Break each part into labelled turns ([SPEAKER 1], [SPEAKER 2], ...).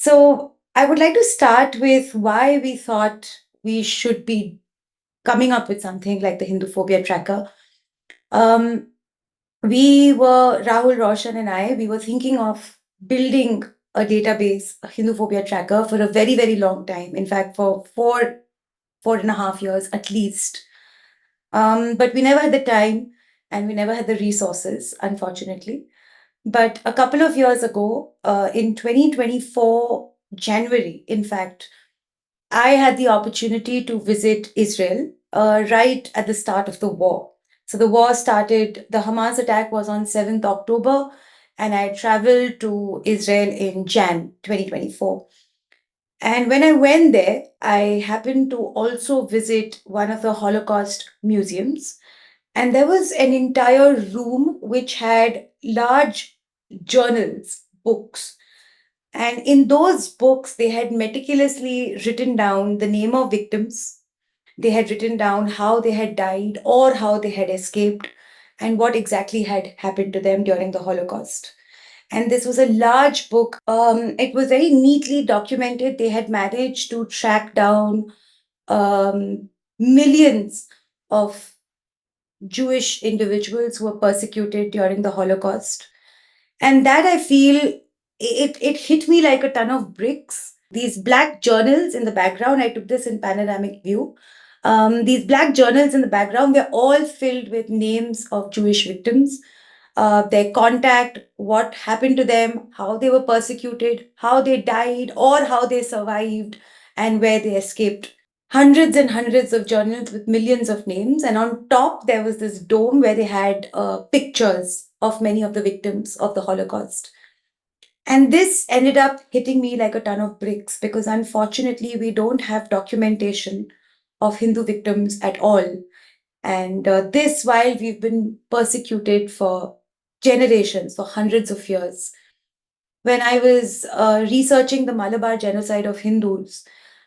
[SPEAKER 1] So I would like to start with why we thought we should be coming up with something like the Hinduphobia Tracker. Um, Rahul Roshan and we were thinking of building a database, a Hinduphobia Tracker, for a very, very long time. In fact, for 4.5 years at least. But we never had the time and we never had the resources, unfortunately. But a couple of years ago, in 2024, January, in fact, I had the opportunity to visit Israel right at the start of the war. So the war started, the Hamas attack was on 7th October, and I traveled to Israel in Jan 2024. And when I went there, I happened to also visit one of the Holocaust museums. And there was an entire room which had large journals, books. And in those books, they had meticulously written down the name of victims. They had written down how they had died or how they had escaped and what exactly had happened to them during the Holocaust. And this was a large book. It was very neatly documented. They had managed to track down millions of Jewish individuals who were persecuted during the Holocaust. And that I feel it hit me like a ton of bricks. These black journals in the background, I took this in panoramic view. These black journals in the background, they're all filled with names of Jewish victims, their contact, what happened to them, how they were persecuted, how they died, or how they survived, and where they escaped. Hundreds and hundreds of journals with millions of names. And on top, there was this dome where they had pictures of many of the victims of the Holocaust. And this ended up hitting me like a ton of bricks because unfortunately, we don't have documentation of Hindu victims at all. And this, while we've been persecuted for generations, for hundreds of years. When I was researching the Malabar genocide of Hindus,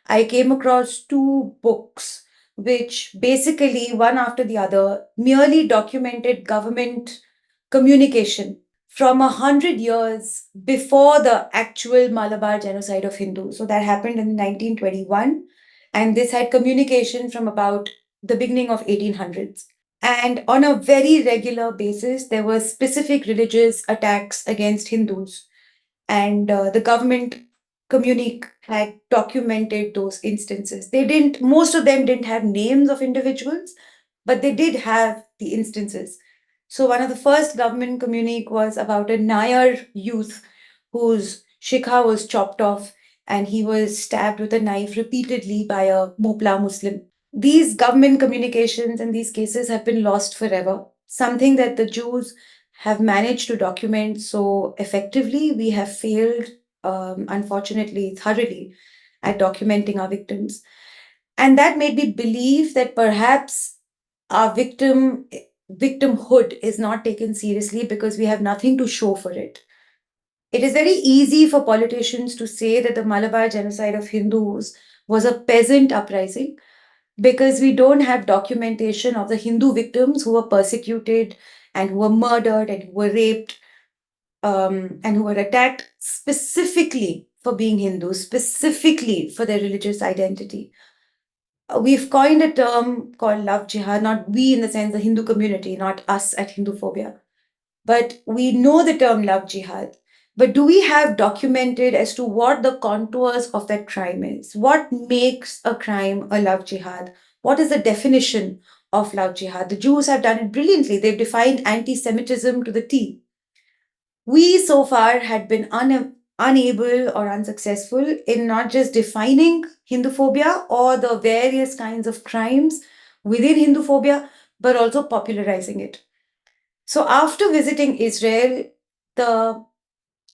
[SPEAKER 1] I came across two books which basically, one after the other, merely documented government communication from 100 years before the actual Malabar genocide of Hindus. So that happened in 1921, and this had communication from about the beginning of 1800s. And on a very regular basis, there were specific religious attacks against Hindus, and the government communique had documented those instances. They didn't, most of them didn't have names of individuals, but they did have the instances. So one of the first government communique was about a Nayar youth whose shikha was chopped off and he was stabbed with a knife repeatedly by a Mopla Muslim. These government communications and these cases have been lost forever, something that the Jews have managed to document so effectively. We have failed, unfortunately, thoroughly at documenting our victims. And that made me believe that perhaps our victimhood is not taken seriously because we have nothing to show for it. It is very easy for politicians to say that the Malabar genocide of Hindus was a peasant uprising because we don't have documentation of the Hindu victims who were persecuted and who were murdered and who were raped and who were attacked specifically for being Hindu, specifically for their religious identity. We've coined a term called love jihad, not we in the sense the Hindu community, not us at Hinduphobia, but we know the term love jihad. But do we have documented as to what the contours of that crime is? What makes a crime a love jihad? What is the definition of love jihad? The Jews have done it brilliantly. They've defined anti Semitism to the T. We so far had been unable or unsuccessful in not just defining Hinduphobia or the various kinds of crimes within Hinduphobia, but also popularizing it. So after visiting Israel, the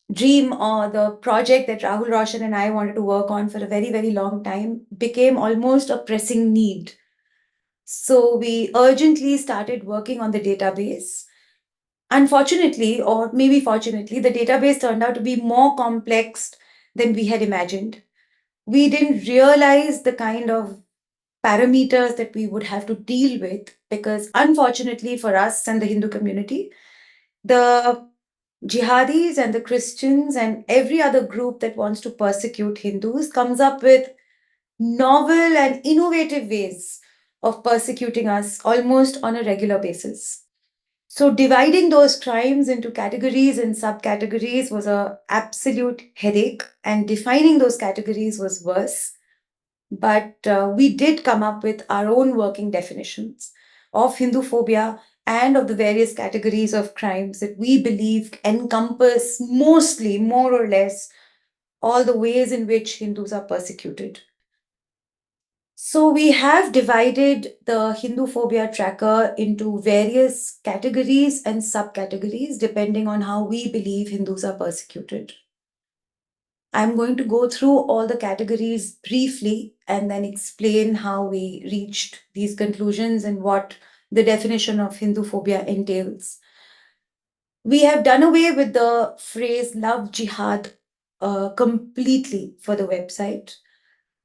[SPEAKER 1] dream or the project that Rahul Roshan and I wanted to work on for a very, very long time became almost a pressing need. So we urgently started working on the database. Unfortunately, or maybe fortunately, the database turned out to be more complex than we had imagined. We didn't realize the kind of parameters that we would have to deal with because, unfortunately for us and the Hindu community, the Jihadis and the Christians and every other group that wants to persecute Hindus comes up with novel and innovative ways of persecuting us almost on a regular basis. So dividing those crimes into categories and subcategories was a absolute headache, and defining those categories was worse. But we did come up with our own working definitions of Hinduphobia and of the various categories of crimes that we believe encompass mostly, more or less, all the ways in which Hindus are persecuted. So we have divided the Hinduphobia Tracker into various categories and subcategories depending on how we believe Hindus are persecuted. I'm going to go through all the categories briefly and then explain how we reached these conclusions and what the definition of Hinduphobia entails. We have done away with the phrase love jihad completely for the website,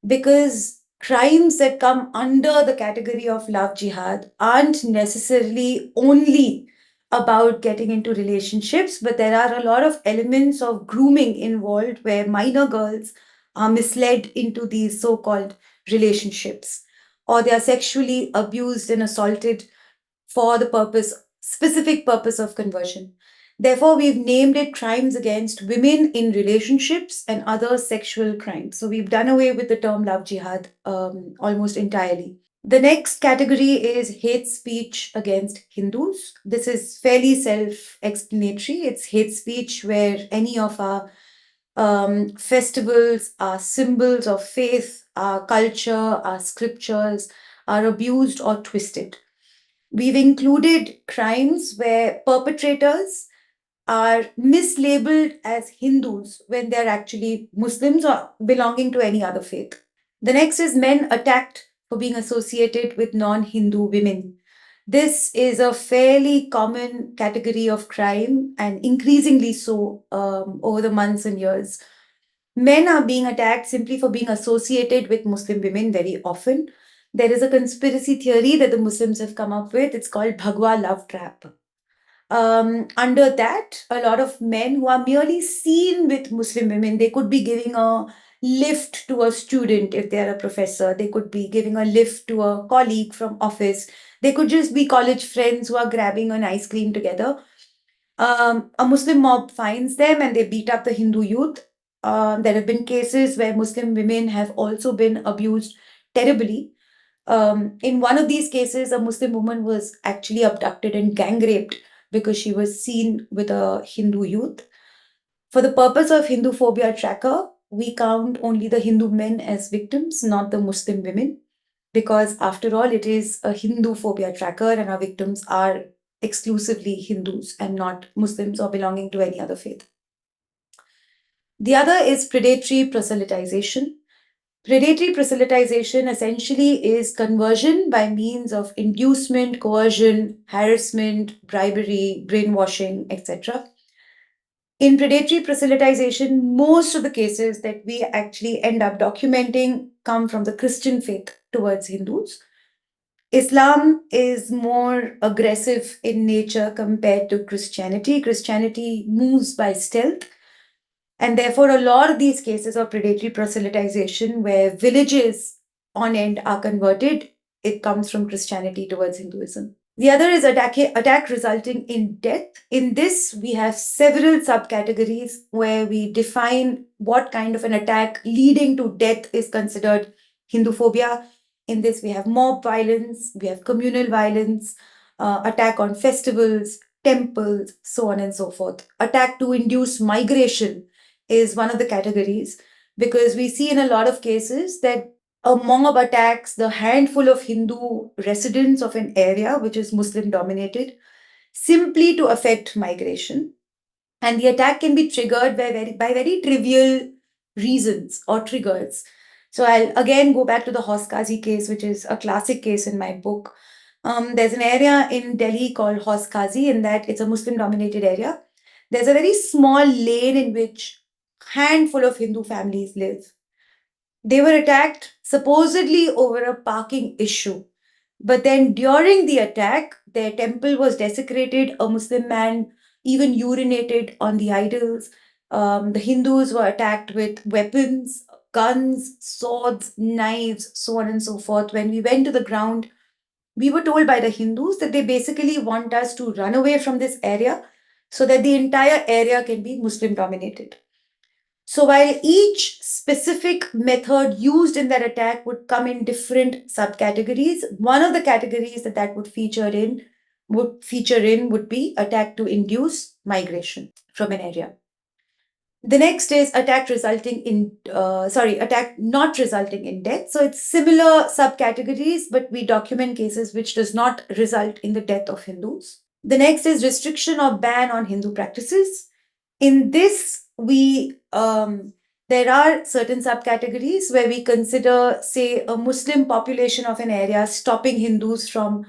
[SPEAKER 1] because crimes that come under the category of love jihad aren't necessarily only about getting into relationships, but there are a lot of elements of grooming involved where minor girls are misled into these so called relationships, or they are sexually abused and assaulted for the specific purpose of conversion. Therefore, we've named it crimes against women in relationships and other sexual crimes. So we've done away with the term love jihad almost entirely. The next category is hate speech against Hindus. This is fairly self explanatory. It's hate speech where any of our festivals, our symbols of faith, our culture, our scriptures are abused or twisted. We've included crimes where perpetrators are mislabeled as Hindus when they're actually Muslims or belonging to any other faith. The next is men attacked for being associated with non Hindu women. This is a fairly common category of crime and increasingly so over the months and years. Men are being attacked simply for being associated with Muslim women very often. There is a conspiracy theory that the Muslims have come up with. It's called Bhagwa love trap. Under that, a lot of men who are merely seen with Muslim women, they could be giving a lift to a student if they're a professor. They could be giving a lift to a colleague from office. They could just be college friends who are grabbing an ice cream together. A Muslim mob finds them and they beat up the Hindu youth. There have been cases where Muslim women have also been abused terribly. In one of these cases, a Muslim woman was actually abducted and gang raped because she was seen with a Hindu youth. For the purpose of Hinduphobia Tracker, we count only the Hindu men as victims, not the Muslim women, because after all, it is a Hinduphobia Tracker and our victims are exclusively Hindus and not Muslims or belonging to any other faith. The other is predatory proselytization. Predatory proselytization essentially is conversion by means of inducement, coercion, harassment, bribery, brainwashing, etc. In predatory proselytization, most of the cases that we actually end up documenting come from the Christian faith towards Hindus. Islam is more aggressive in nature compared to Christianity. Christianity moves by stealth. And therefore, a lot of these cases of predatory proselytization, where villages on end are converted, it comes from Christianity towards Hinduism. The other is attack resulting in death. In this, we have several subcategories where we define what kind of an attack leading to death is considered Hinduphobia. In this, we have mob violence, we have communal violence, attack on festivals, temples, so on and so forth. Attack to induce migration is one of the categories, because we see in a lot of cases that a mob attacks the handful of Hindu residents of an area which is Muslim dominated simply to affect migration. And the attack can be triggered by very trivial reasons or triggers. So I'll again go back to the Haus Qazi case, which is a classic case in my book. There's an area in Delhi called Haus Qazi, in that it's a Muslim dominated area. There's a very small lane in which handful of Hindu families live. They were attacked supposedly over a parking issue. But then during the attack, their temple was desecrated. A Muslim man even urinated on the idols. The Hindus were attacked with weapons, guns, swords, knives, so on and so forth. When we went to the ground, we were told by the Hindus that they basically want us to run away from this area so that the entire area can be Muslim dominated. So while each specific method used in that attack would come in different subcategories, one of the categories that would be attack to induce migration from an area. The next is attack not resulting in death. So it's similar subcategories, but we document cases which does not result in the death of Hindus. The next is restriction or ban on Hindu practices. In this, there are certain subcategories where we consider, say, a Muslim population of an area stopping Hindus from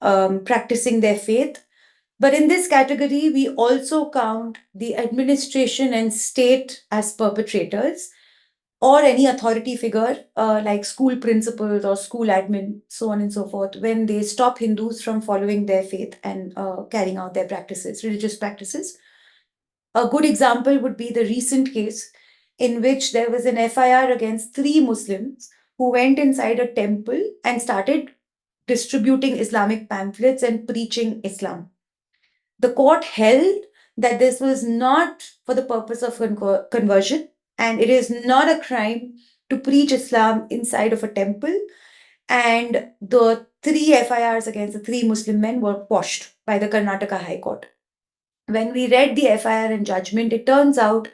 [SPEAKER 1] practicing their faith. But in this category, we also count the administration and state as perpetrators, or any authority figure like school principals or school admin, so on and so forth, when they stop Hindus from following their faith and carrying out their practices, religious practices. A good example would be the recent case in which there was an FIR against 3 Muslims who went inside a temple and started distributing Islamic pamphlets and preaching Islam. The court held that this was not for the purpose of conversion, and it is not a crime to preach Islam inside of a temple. And the 3 FIRs against the 3 Muslim men were quashed by the Karnataka High Court. When we read the FIR and judgment, it turns out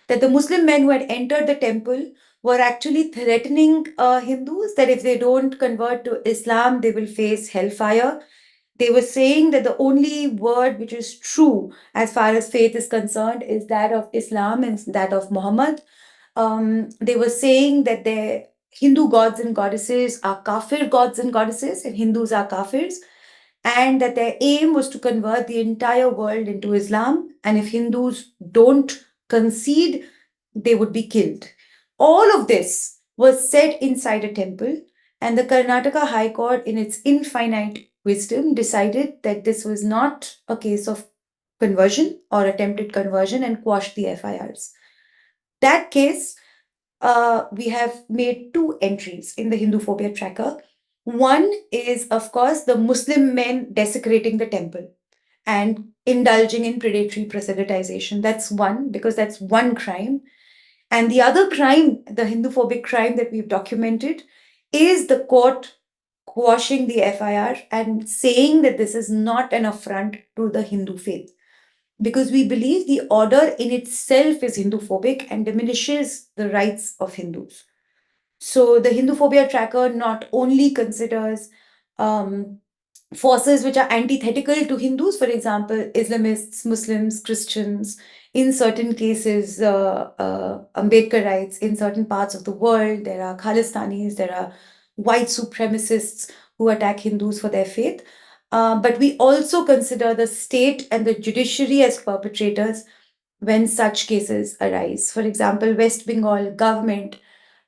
[SPEAKER 1] that the Muslim men who had entered the temple were actually threatening Hindus that if they don't convert to Islam, they will face hellfire. They were saying that the only word which is true as far as faith is concerned is that of Islam and that of Muhammad. They were saying that their Hindu gods and goddesses are kafir gods and goddesses, and Hindus are kafirs, and that their aim was to convert the entire world into Islam. And if Hindus don't concede, they would be killed. All of this was said inside a temple, and the Karnataka High Court, in its infinite wisdom, decided that this was not a case of conversion or attempted conversion and quashed the FIRs. That case, we have made 2 entries in the Hinduphobia Tracker. One is, of course, the Muslim men desecrating the temple and indulging in predatory proselytization. That's one, because that's one crime. And the other crime, the Hinduphobic crime that we've documented, is the court quashing the FIR and saying that this is not an affront to the Hindu faith. Because we believe the order in itself is Hinduphobic and diminishes the rights of Hindus. So the Hinduphobia Tracker not only considers forces which are antithetical to Hindus, for example, Islamists, Muslims, Christians, in certain cases, Ambedkarites, in certain parts of the world, there are Khalistanis, there are white supremacists who attack Hindus for their faith. But we also consider the state and the judiciary as perpetrators when such cases arise. For example, West Bengal government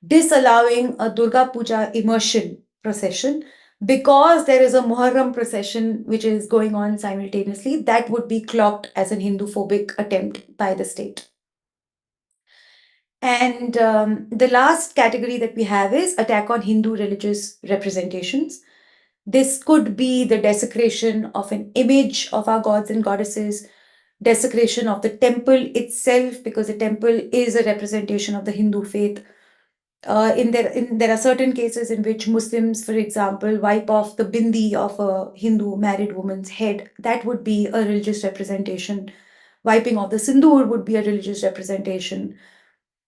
[SPEAKER 1] disallowing a Durga Puja immersion procession because there is a Muharram procession which is going on simultaneously, that would be clocked as an Hinduphobic attempt by the state. And the last category that we have is attack on Hindu religious representations. This could be the desecration of an image of our gods and goddesses, desecration of the temple itself, because the temple is a representation of the Hindu faith. There are certain cases in which Muslims, for example, wipe off the bindi of a Hindu married woman's head. That would be a religious representation. Wiping off the sindoor would be a religious representation.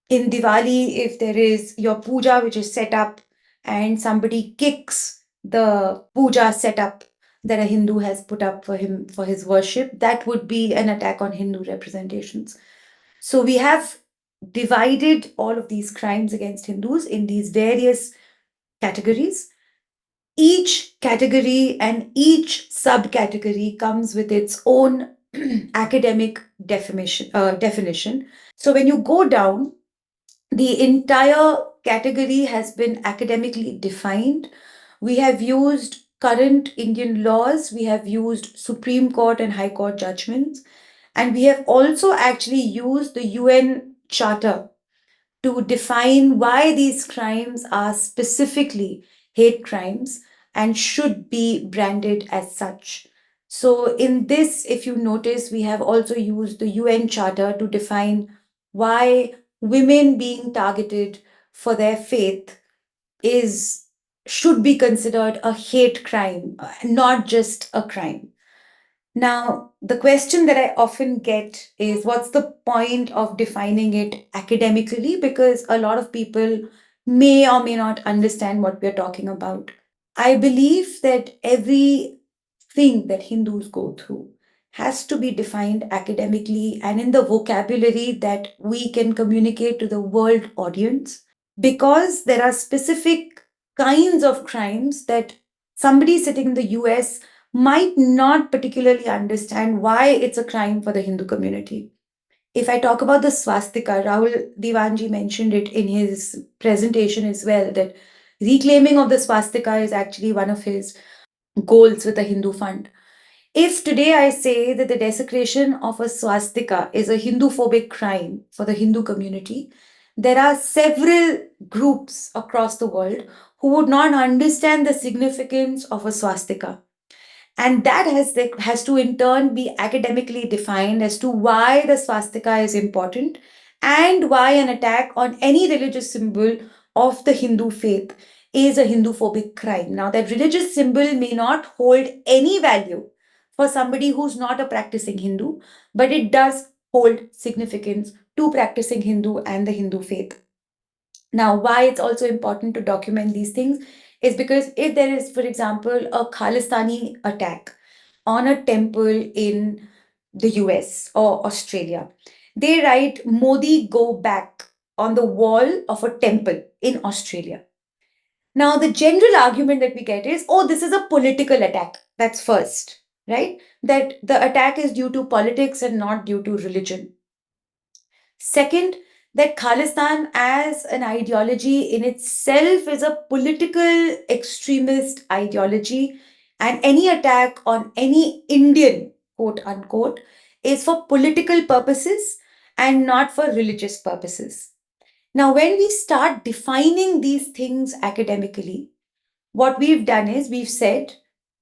[SPEAKER 1] In Diwali, if there is your puja which is set up and somebody kicks the puja setup that a Hindu has put up for him for his worship, that would be an attack on Hindu representations. So we have divided all of these crimes against Hindus in these various categories. Each category and each subcategory comes with its own academic definition. So when you go down, the entire category has been academically defined. We have used current Indian laws, we have used Supreme Court and High Court judgments, And we have also actually used the UN Charter to define why these crimes are specifically hate crimes and should be branded as such. So, in this, if you notice, we have also used the UN Charter to define why women being targeted for their faith is should be considered a hate crime, not just a crime. Now, the question that I often get is what's the point of defining it academically? Because a lot of people may or may not understand what we're talking about. I believe that everything that Hindus go through has to be defined academically and in the vocabulary that we can communicate to the world audience, because there are specific kinds of crimes that somebody sitting in the US might not particularly understand why it's a crime for the Hindu community. If I talk about the swastika, Rahul Diwanji mentioned it in his presentation as well, that reclaiming of the swastika is actually one of his goals with the Hindu Fund. If today I say that the desecration of a swastika is a Hinduphobic crime for the Hindu community, there are several groups across the world who would not understand the significance of a swastika. And that has to in turn be academically defined as to why the swastika is important and why an attack on any religious symbol of the Hindu faith is a Hinduphobic crime. Now, that religious symbol may not hold any value for somebody who's not a practicing Hindu, but it does hold significance to practicing Hindu and the Hindu faith. Now, why it's also important to document these things is because if there is, for example, a Khalistani attack on a temple in the US or Australia, they write Modi go back on the wall of a temple in Australia. Now, the general argument that we get is, oh, this is a political attack. That's first, right? That the attack is due to politics and not due to religion. Second, that Khalistan as an ideology in itself is a political extremist ideology, and any attack on any Indian, quote unquote, is for political purposes and not for religious purposes. Now, when we start defining these things academically, what we've done is we've said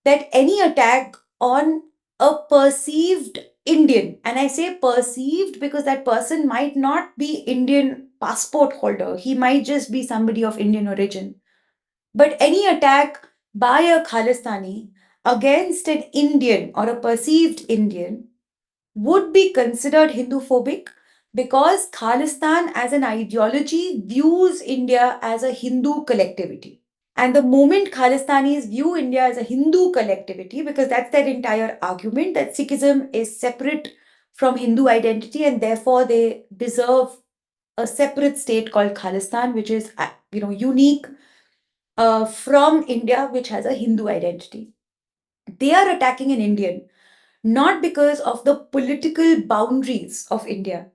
[SPEAKER 1] that any attack on a perceived Indian, and I say perceived because that person might not be Indian passport holder, he might just be somebody of Indian origin. But any attack by a Khalistani against an Indian or a perceived Indian would be considered Hinduphobic because Khalistan as an ideology views India as a Hindu collectivity. And the moment Khalistanis view India as a Hindu collectivity, because that's their entire argument, that Sikhism is separate from Hindu identity and therefore they deserve a separate state called Khalistan, which is unique from India, which has a Hindu identity. They are attacking an Indian not because of the political boundaries of India.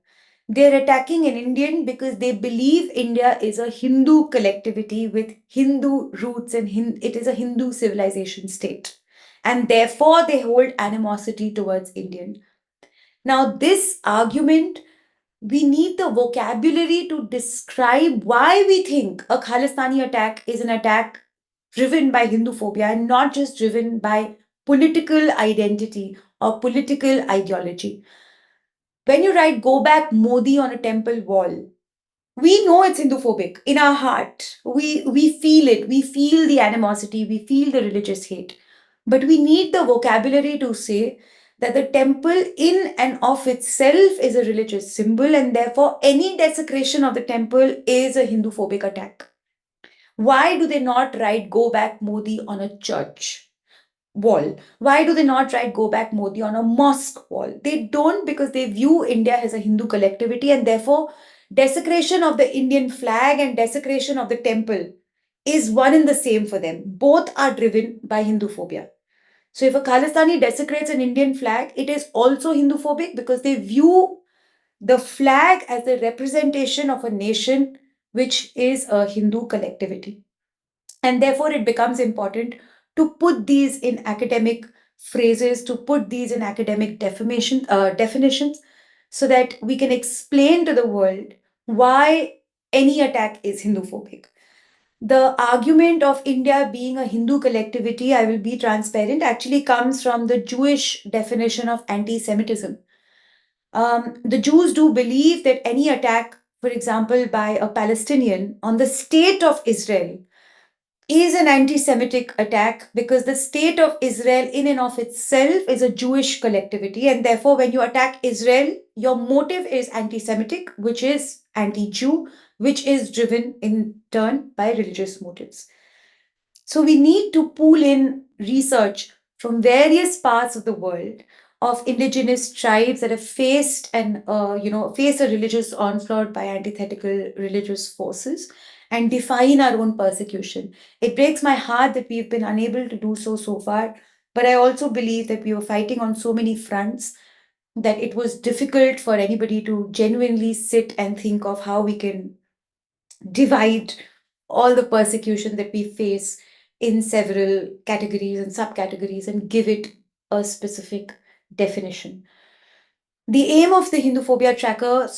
[SPEAKER 1] They're attacking an Indian because they believe India is a Hindu collectivity with Hindu roots and it is a Hindu civilization state. And therefore, they hold animosity towards Indian. Now, this argument, we need the vocabulary to describe why we think a Khalistani attack is an attack driven by Hinduphobia and not just driven by political identity or political ideology. When you write go back Modi on a temple wall, we know it's Hinduphobic in our heart. We feel it. We feel the animosity. We feel the religious hate. But we need the vocabulary to say that the temple in and of itself is a religious symbol and therefore any desecration of the temple is a Hinduphobic attack. Why do they not write go back Modi on a church wall? Why do they not write go back Modi on a mosque wall? They don't, because they view India as a Hindu collectivity and therefore desecration of the Indian flag and desecration of the temple is one and the same for them. Both are driven by Hinduphobia. So if a Khalistani desecrates an Indian flag, it is also Hinduphobic because they view the flag as the representation of a nation which is a Hindu collectivity. And therefore, it becomes important to put these in academic phrases to put these in academic definitions so that we can explain to the world why any attack is Hinduphobic. The argument of India being a Hindu collectivity, I will be transparent, actually comes from the Jewish definition of anti Semitism. The Jews do believe that any attack, for example, by a Palestinian on the state of Israel is an anti Semitic attack because the state of Israel, in and of itself, is a Jewish collectivity. And therefore, when you attack Israel, your motive is anti Semitic, which is anti Jew, which is driven in turn by religious motives. So we need to pool in research from various parts of the world of indigenous tribes that have faced faced a religious onslaught by antithetical religious forces and define our own persecution. It breaks my heart that we've been unable to do so far, but I also believe that we were fighting on so many fronts that it was difficult for anybody to genuinely sit and think of how we can divide all the persecution that we face in several categories and subcategories and give it a specific definition. The aim of the Hinduphobia Tracker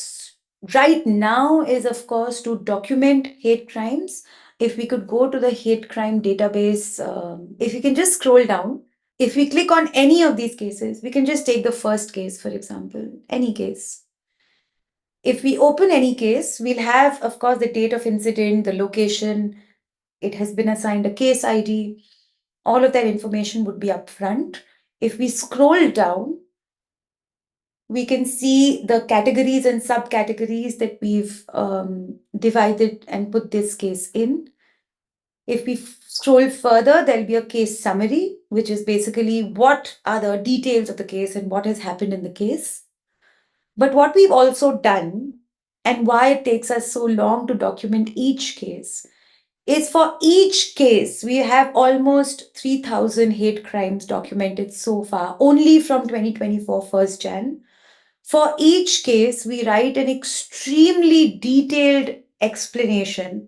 [SPEAKER 1] right now is, of course, to document hate crimes. If we could go to the hate crime database, if you can just scroll down, if we click on any of these cases, we can just take the first case, for example, any case. If we open any case, we'll have, of course, the date of incident, the location, it has been assigned a case ID. All of that information would be up front. If we scroll down, we can see the categories and subcategories that we've divided and put this case in. If we scroll further, there'll be a case summary, which is basically what are the details of the case and what has happened in the case. But what we've also done, and why it takes us so long to document each case, is for each case, we have almost 3,000 hate crimes documented so far, only from 2024 1st Jan. For each case, we write an extremely detailed explanation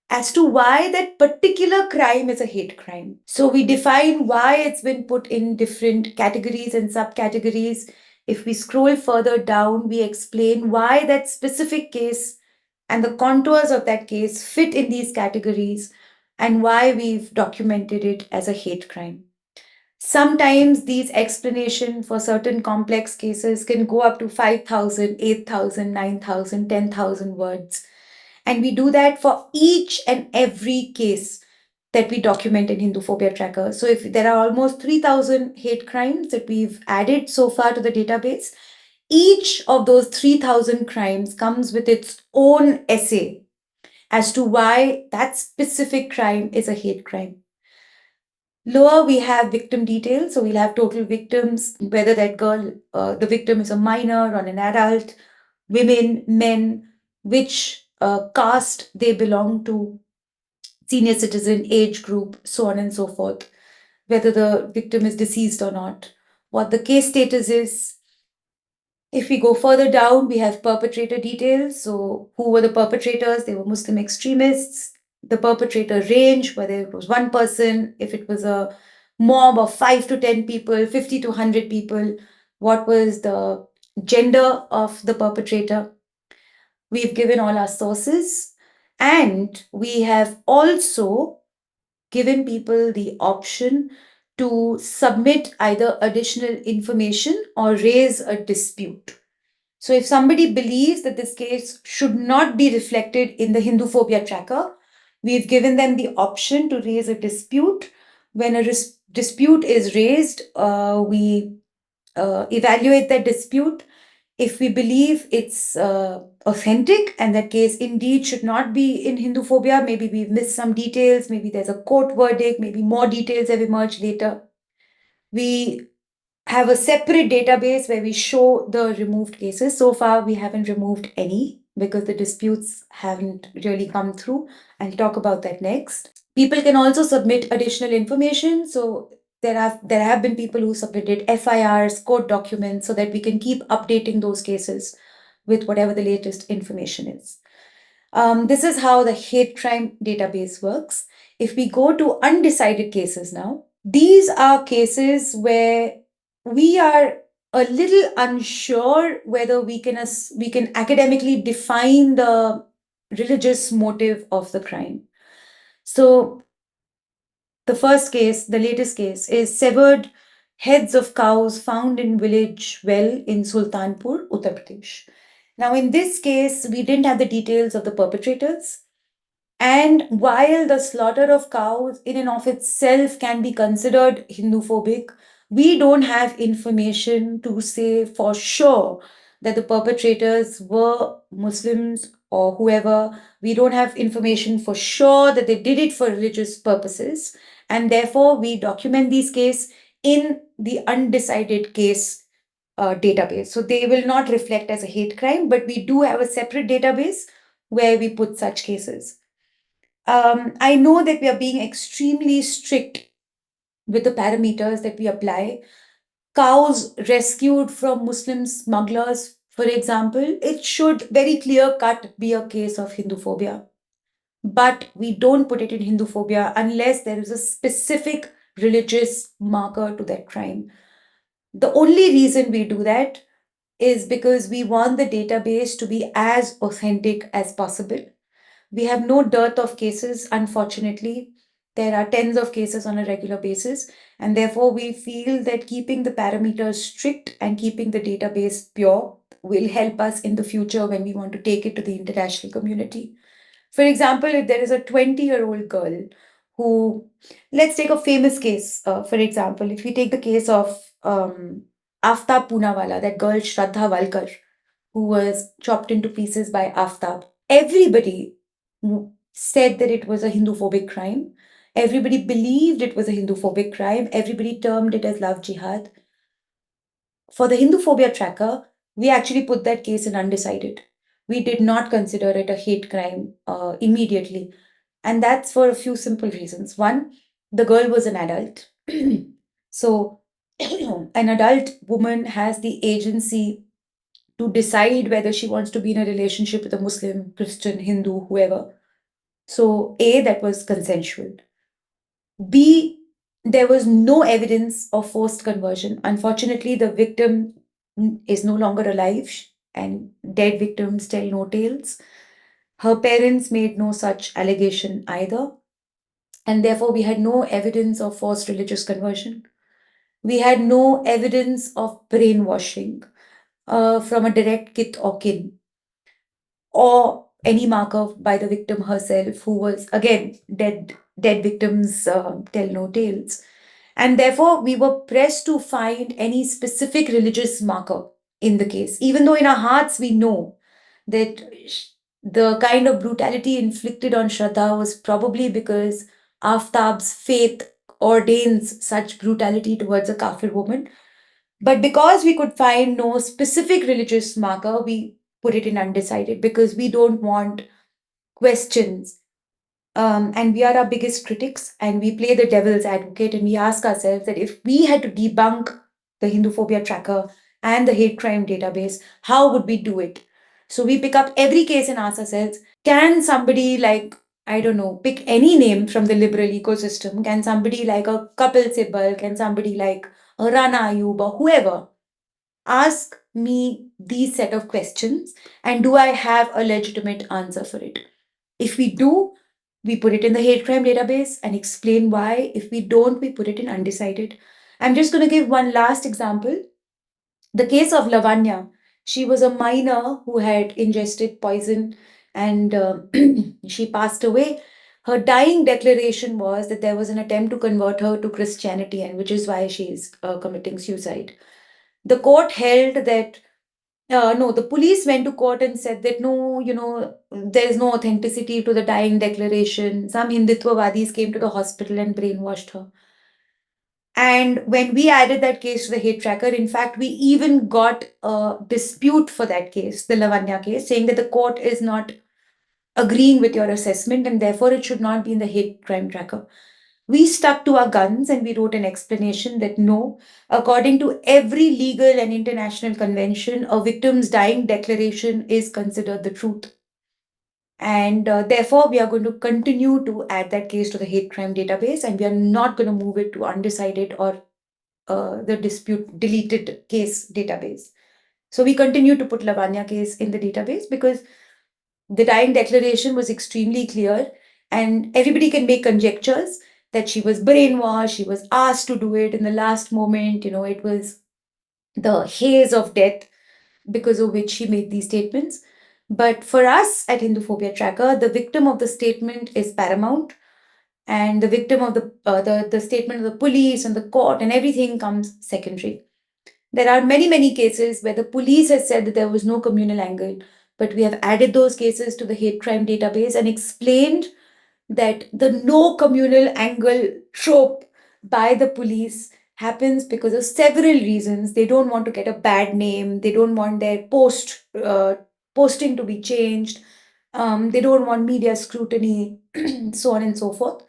[SPEAKER 1] as to why that particular crime is a hate crime. So we define why it's been put in different categories and subcategories. If we scroll further down, we explain why that specific case and the contours of that case fit in these categories and why we've documented it as a hate crime. Sometimes these explanations for certain complex cases can go up to 5,000, 8,000, 9,000, 10,000 words. And we do that for each and every case that we document in Hinduphobia Tracker. So if there are almost 3,000 hate crimes that we've added so far to the database, each of those 3,000 crimes comes with its own essay as to why that specific crime is a hate crime. Lower, we have victim details. So we'll have total victims, whether that girl, the victim is a minor or an adult, women, men, which caste they belong to, senior citizen, age group, so on and so forth, whether the victim is deceased or not, what the case status is. If we go further down, we have perpetrator details. So who were the perpetrators? They were Muslim extremists. The perpetrator range, whether it was one person, if it was a mob of 5 to 10 people, 50 to 100 people, what was the gender of the perpetrator. We've given all our sources, and we have also given people the option to submit either additional information or raise a dispute. So if somebody believes that this case should not be reflected in the Hinduphobia Tracker, we've given them the option to raise a dispute. When a dispute is raised, we evaluate that dispute. If we believe it's authentic and that case indeed should not be in Hinduphobia, maybe we've missed some details, maybe there's a court verdict, maybe more details have emerged later, we have a separate database where we show the removed cases. So far, we haven't removed any because the disputes haven't really come through. I'll talk about that next. People can also submit additional information. So there have been people who submitted FIRs, court documents, so that we can keep updating those cases with whatever the latest information is. This is how the hate crime database works. If we go to undecided cases now, These are cases where we are a little unsure whether we can academically define the religious motive of the crime. So the first case, the latest case, is severed heads of cows found in village well in Sultanpur, Uttar Pradesh. Now, in this case, we didn't have the details of the perpetrators. And while the slaughter of cows in and of itself can be considered Hinduphobic, we don't have information to say for sure that the perpetrators were Muslims or whoever. We don't have information for sure that they did it for religious purposes. And therefore, we document these cases in the undecided case database. So they will not reflect as a hate crime, but we do have a separate database where we put such cases. I know that we are being extremely strict with the parameters that we apply. Cows rescued from Muslim smugglers, for example, it should very clear cut be a case of Hinduphobia. But we don't put it in Hinduphobia unless there is a specific religious marker to that crime. The only reason we do that is because we want the database to be as authentic as possible. We have no dearth of cases, unfortunately. There are tens of cases on a regular basis, and therefore we feel that keeping the parameters strict and keeping the database pure will help us in the future when we want to take it to the international community. For example, if there is a 20-year-old girl who, let's take a famous case, for example, if we take the case of Aftab Poonawala, that girl Shraddha Walkar, who was chopped into pieces by Aftab. Everybody said that it was a Hinduphobic crime. Everybody believed it was a Hinduphobic crime. Everybody termed it as love jihad. For the Hinduphobia Tracker, we actually put that case in undecided. We did not consider it a hate crime immediately. And that's for a few simple reasons. One, the girl was an adult. So, an adult woman has the agency to decide whether she wants to be in a relationship with a Muslim, Christian, Hindu, whoever. So, A, that was consensual. B, there was no evidence of forced conversion. Unfortunately, the victim is no longer alive, and dead victims tell no tales. Her parents made no such allegation either. And therefore, we had no evidence of forced religious conversion. We had no evidence of brainwashing from a direct kith or kin, or any marker by the victim herself, who was again dead victims tell no tales. And therefore we were pressed to find any specific religious marker in the case, even though in our hearts we know that the kind of brutality inflicted on Shraddha was probably because Aftab's faith ordains such brutality towards a kafir woman. But because we could find no specific religious marker, we put it in undecided because we don't want questions. And we are our biggest critics, and we play the devil's advocate, and we ask ourselves that if we had to debunk the Hinduphobia Tracker and the hate crime database, how would we do it? So we pick up every case and ask ourselves, can somebody like, I don't know, pick any name from the liberal ecosystem? Can somebody like a Kapil Sibal, can somebody like a Rana Ayub or whoever ask me these set of questions, and do I have a legitimate answer for it? If we do, we put it in the hate crime database and explain why. If we don't, we put it in undecided. I'm just going to give one last example. The case of Lavanya. She was a minor who had ingested poison, and she passed away. Her dying declaration was that there was an attempt to convert her to Christianity, and which is why she's committing suicide. The court held that no, the police went to court and said that no, there is no authenticity to the dying declaration. Some Hindutvavadis came to the hospital and brainwashed her. And when we added that case to the hate tracker, in fact, we even got a dispute for that case, the Lavanya case, saying that the court is not agreeing with your assessment and therefore it should not be in the hate crime tracker. We stuck to our guns and we wrote an explanation that no, according to every legal and international convention, a victim's dying declaration is considered the truth. And therefore, we are going to continue to add that case to the hate crime database, and we are not going to move it to undecided or the dispute deleted case database. So we continue to put Lavanya case in the database because the dying declaration was extremely clear, and everybody can make conjectures that she was brainwashed, she was asked to do it in the last moment, it was the haze of death because of which she made these statements. But for us at Hinduphobia Tracker, the victim of the statement is paramount, and the victim of the statement of the police and the court and everything comes secondary. There are many, many cases where the police has said that there was no communal angle, but we have added those cases to the hate crime database and explained that the no communal angle trope by the police happens because of several reasons. They don't want to get a bad name. They don't want their posting to be changed. They don't want media scrutiny, so on and so forth.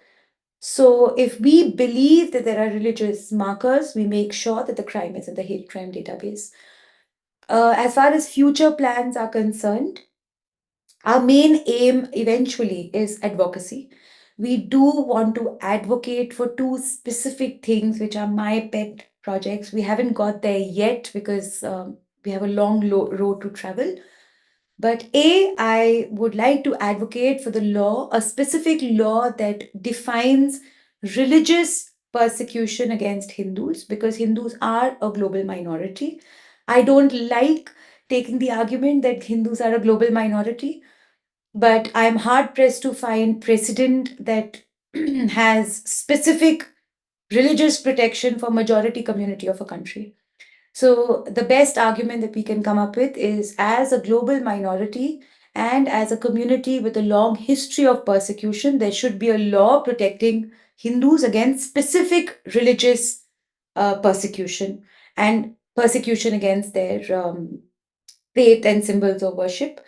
[SPEAKER 1] So if we believe that there are religious markers, we make sure that the crime is in the hate crime database. As far as future plans are concerned, our main aim eventually is advocacy. We do want to advocate for two specific things, which are my pet projects. We haven't got there yet because we have a long road to travel. But I would like to advocate for the law, a specific law that defines religious persecution against Hindus, because Hindus are a global minority. I don't like taking the argument that Hindus are a global minority, but I'm hard pressed to find precedent that has specific religious protection for majority community of a country. So the best argument that we can come up with is, as a global minority and as a community with a long history of persecution, there should be a law protecting Hindus against specific religious persecution and persecution against their faith and symbols of worship.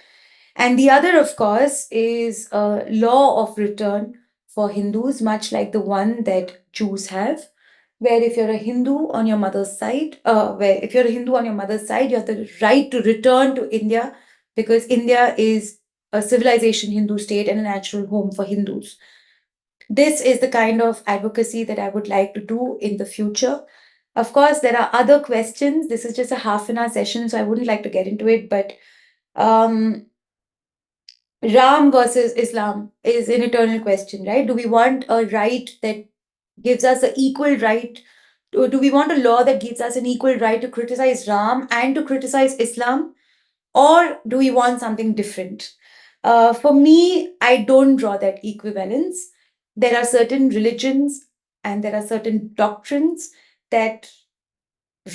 [SPEAKER 1] And the other, of course, is a law of return for Hindus, much like the one that Jews have, where if you're a Hindu on your mother's side, you have the right to return to India, because India is a civilization Hindu state and a natural home for Hindus. This is the kind of advocacy that I would like to do in the future. Of course, there are other questions. This is just a half an hour session, so I wouldn't like to get into it, but um, Ram versus Islam is an eternal question, right? Do we want a right that gives us an equal right? Do we want a law that gives us an equal right to criticize Ram and to criticize Islam? Or do we want something different? For me, I don't draw that equivalence. There are certain religions and there are certain doctrines that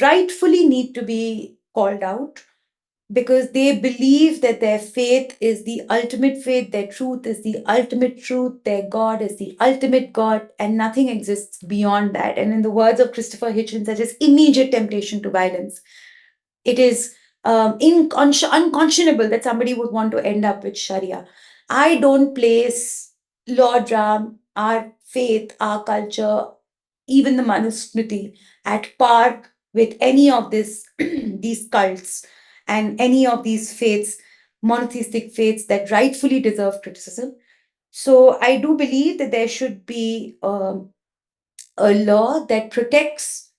[SPEAKER 1] rightfully need to be called out, because they believe that their faith is the ultimate faith, their truth is the ultimate truth, their God is the ultimate God, and nothing exists beyond that. And in the words of Christopher Hitchens, that is immediate temptation to violence. It is unconscionable that somebody would want to end up with Sharia. I don't place Lord Ram, our faith, our culture, even the Manusmriti, at par with any of these cults and any of these faiths, monotheistic faiths that rightfully deserve criticism. So I do believe that there should be a law that protects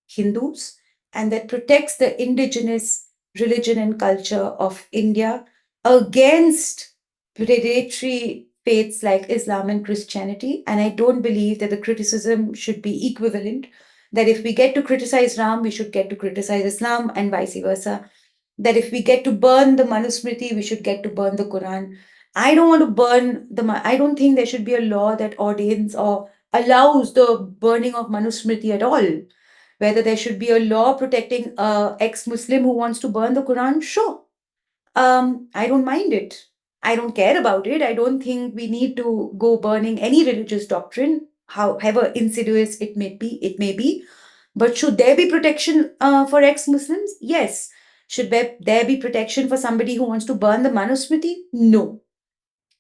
[SPEAKER 1] Hindus and that protects the indigenous religion and culture of India against predatory faiths like Islam and Christianity. And I don't believe that the criticism should be equivalent, that if we get to criticize Ram, we should get to criticize Islam and vice versa. That if we get to burn the Manusmriti, we should get to burn the Quran. I don't want to I don't think there should be a law that ordains or allows the burning of Manusmriti at all. Whether there should be a law protecting a ex-Muslim who wants to burn the Quran, sure. I don't mind it. I don't care about it. I don't think we need to go burning any religious doctrine, however insidious it may be. But should there be protection for ex-Muslims? Yes. Should there be protection for somebody who wants to burn the Manusmriti? No.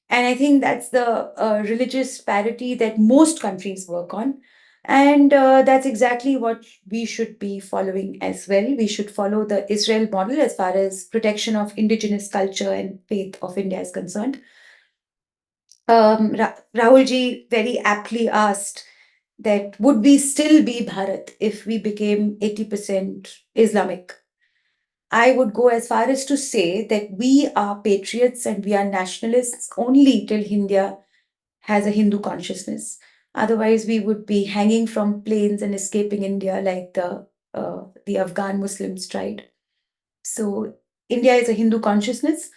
[SPEAKER 1] And I think that's the religious parity that most countries work on. And that's exactly what we should be following as well. We should follow the Israel model as far as protection of indigenous culture and faith of India is concerned. Rahul ji very aptly asked that would we still be Bharat if we became 80% Islamic? I would go as far as to say that we are patriots and we are nationalists only till India has a Hindu consciousness. Otherwise, we would be hanging from planes and escaping India like the Afghan Muslims tried. So, India is a Hindu consciousness.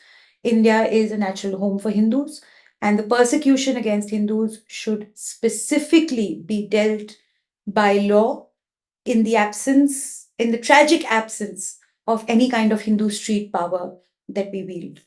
[SPEAKER 1] India is a natural home for Hindus. And the persecution against Hindus should specifically be dealt by law in the tragic absence of any kind of Hindu street power that we wield.